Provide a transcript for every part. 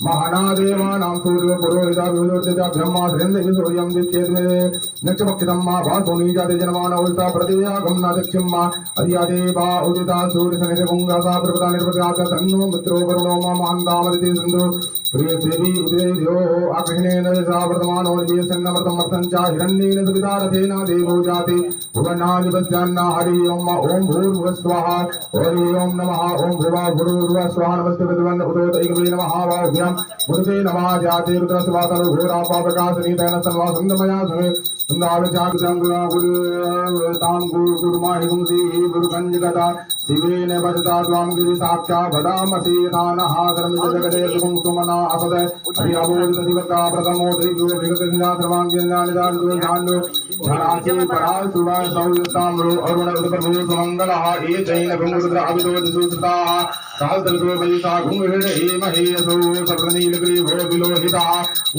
महानादेवानां सूर्यो पुरोहिता ब्रह्मा सूर्यं दिच्छेदमे नक्षपक्षितं मा भासोनी जाते जनमान उल्टा प्रतिव्यागं नादक्षिं मा अर्यादेवा उदिता सूर्यसनिधि पुंगासा प्रपदा निर्पदाता तन्नो मित्रो वरुणो मा महान्तामदिति सिन्धु प्रियदेवी उदययो आकृष्णेन सा वर्तमानो निवेशन्नमर्तं च हिरण्येन सुविदारथेन देवो जाति भुवनाधिपत्यान्ना हरि ओम ओम भूर्भुवः स्वाहा हरि ओम नमः ओम भुवा भूर्भुवः स्वाहा नमस्ते विद्वान् उदोत एकवे नमः वाभ्यां मुदते नमः जाते रुद्रस्वातनु घोरा पापकासनी तैन सन्वा संगमया सुमे सुंदावचाक संगुणा गुरु ताम गुरु गुरुमाहि गुंसी गुरु कंजगता शिवेन वदता त्वां गिरि साक्षा वदामसि यथानः सर्वमिद जगते सुखं सुमना असद हरि अबोध दिवता प्रथमो देव्यो भृगतसिंहा सर्वांगिन्यानिदान दुर्धान्यो धराचे पराल सुवा सौयताम्रो अरुण उदप्रभु सुमंगलः ये जैन भृंगरुद्र अविदो दिसुसुताः कालतलतो वैसा घुंघृण हेमहेयसो सप्रणीलग्रीवो विलोहितः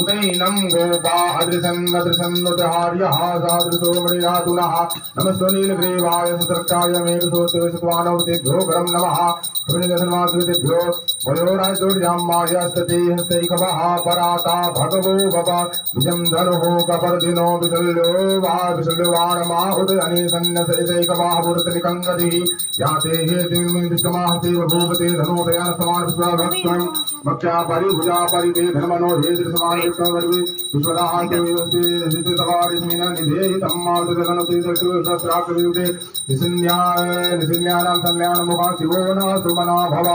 उदैनं गोपा अदृशन्नदृशन्नुदहार्यः सादृशो मणिरातुनः नमस्वनीलग्रीवाय सुतर्काय मेघसोत्सवानवतेभ्यो परं नमः पुण्यधर्माकृतेभ्यो वयोराजोर्यामायस्तते हस्तैकवः पराता भगवो भव विजं धनुः कपर्दिनो विशल्यो वा विशल्यवाणमा उदयने सन्नसैकवाः पुरतलिकङ्गतिः याते हेतिर्मिन्दुष्टमाहते भूपते धनोदयान समान विश्वभक्तं भक्त्या परिभुजा परिते धर्मनो हेतिर समान विश्ववर्वे विश्वदाहाते विवस्ते सवारिस्मिन निधेहितं मातुदनते दशुसहस्राकृते निसिन्यानां सन्यानं मुखा शिवो न सुमना भव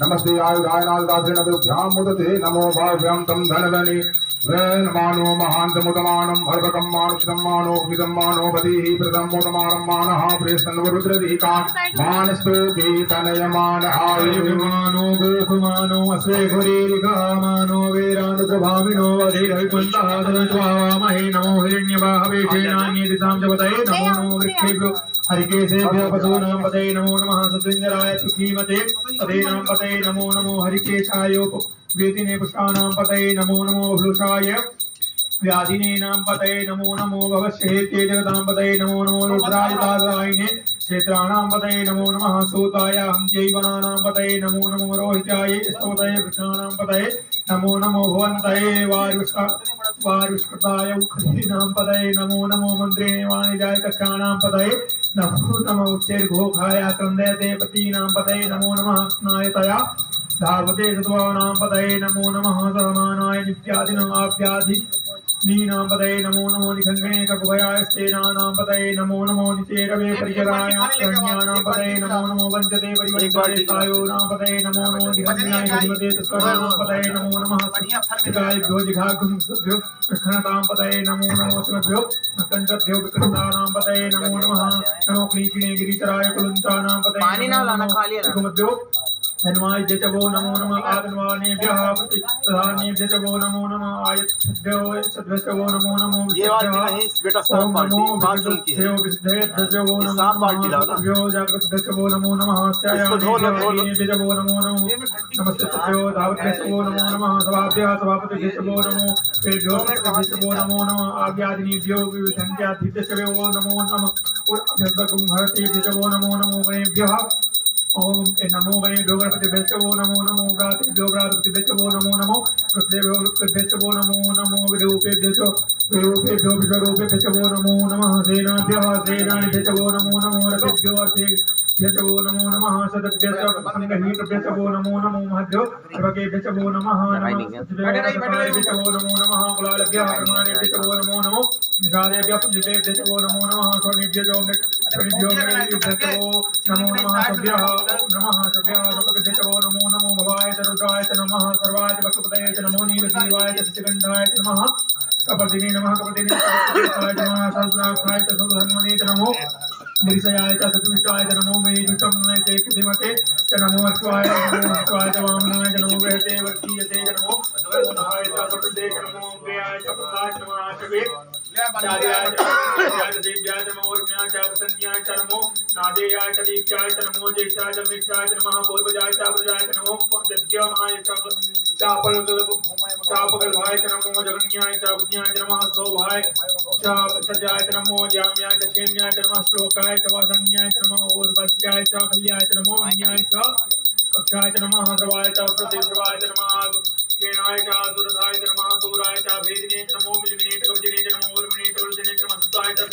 नमस्ते आयुधाय नागदासेन तुभ्यां मुदते नमो भाव्यां तं धनधने मानो महान्तमुदमानम् अर्भकं मानुषितं मानो हितं मानो पतिः प्रदं मोदमानं मानः प्रेस्तन्वरुद्रदीका मानस्तो केतनयमान आयुर्मानो गोकुमानो अस्वे घुरीरिका मानो वीरानुप्रभाविनो वधीरविकुन्तः तदत्वामहे नमो हिरण्यबाहवे सेनान्येतिसां जपतये नमो नमो वृक्षेभ्यो हरिकेशेभ्यो पशूनां पतये नमो नमः सत्विञ्जराय तुखीमते पदेनां पतये नमो नमो हरिकेशायो वेदिने पुष्पाणां पतये नमो नमो भूषाय व्याधिनेनां पतये नमो नमो भवश्येत्ये जगतां पतये नमो नमो रुद्रायितादायिने क्षेत्राणां पतये नमो नमः सूताय हंस्यैवनानां पतये नमो नमो रोहिताय स्तोतये वृक्षाणां पतये नमो नमो भवन्तये वायुष्कृताय उक्खीनां पतये नमो नमो मन्त्रे वाणिजाय कक्षाणां पतये नमो नमो उच्चैर्घोषाय क्रन्दयते पतीनां पतये नमो नमः स्नायतया धावते सत्वानां पतये नमो नमः सहमानाय नित्यादिनां आप्याधि नीनां पतये नमो नमो निखङ्गणे ककुभयाय स्तेनानां पतये नमो नमो निचेरवे परिचराय रण्यानां पतये नमो नमो वञ्चते परिवञ्चते सायोनां पतये नमो नमो निखङ्गणाय धीमते तस्कराणां पतये नमो नमः शिखायभ्यो जिघागुंसभ्यो विष्णतां पतये नमो नमो शिवभ्यो कंचभ्यो विकृतानां पतये नमो नमः नमो क्लीचिणे गिरिचराय कुलुञ्चानां पतये नमो धन्वाय जचवो नमो नमः आदन्वानेभ्यः प्रतिधानेभ्यः जचवो नमो नमः आयत्भ्यो सद्भ्यो नमो नमो ये बात नहीं बेटा सब पार्टी बाथरूम की है जचवो नमो भ्यो जागृतभ्यो नमो नमः स्यायानेभ्यो नमो नमो नमस्ते भ्यो धावभ्यो नमो नमः सभाभ्यः सभापतिभ्यो नमो तेभ्यो सभापतिभ्यो नमो नमः आज्ञादिनीभ्यो विविधन्त्याधिभ्यो नमो नमः और अभ्यर्थकं भरतेभ्यो नमो नमो गणेभ्यः ओम नमो गणेभ्यो गणपतिभ्यो नमो नमो गणाधिभ्यो गणाधिपतिभ्यो नमो नमो रुद्रेभ्यो नमो नमो विरूपेभ्यो विश्वरूपेभ्यो नमो नमः सेनाभ्यः सेनानिभ्यो नमो नमो रथेभ्यो अर्थेभ्यो नमो नमः सदभ्यः संगहीतभ्यो नमो नमो महद्भ्यो सर्वकेभ्यो नमः नमो नमः कुलालभ्यः प्रमाणेभ्यो नमो नमो निषादेभ्यः पुंजिभ्यो नमो नमः स्वर्णेभ्यो नमो नमः सभ्यः नमः सभ्याय सपतिभ्यो नमो नमो भवाय च रुद्राय च नमः सर्वाय च वसुपतये च नमो नीलग्रीवाय च शशिगन्धाय च नमः कपर्दिने नमः कपर्दिने नमः सहस्राक्षाय च सहस्रधन्वने च नमो निर्षयाय च चतुष्टाय च नमो मेजुषं ते कुधिमते च नमो अश्वाय च वामनाय च नमो बृहते वर्गीयते च नमो अश्वाय च सतते च नमो व्याय च प्रकाश नमो आशवे चार्याय च देव्याय च नमो उर्म्याय च वसन्याय च नमो नादेयाय च दीप्याय च नमो ज्येष्ठाय च मिष्ठाय च नमः पूर्वजाय च प्रजाय च नमो दद्यमाय च चापकल्भाय च नमो जगन्याय च विज्ञाय च नमः सौभाय च सजाय च नमो जाम्याय च क्षेम्याय च नमः श्लोकाय च वासन्याय च नमः और्वज्याय च कल्याय च नमो अन्याय च कक्षाय च नमः सर्वाय च प्रतिद्रवाय च नमः क्षेणाय च सुरथाय च नमः सूराय च भेदिने च नमो मिलिने च कवचिने च नमो उर्मिने च वज्रने च नमः सुताय च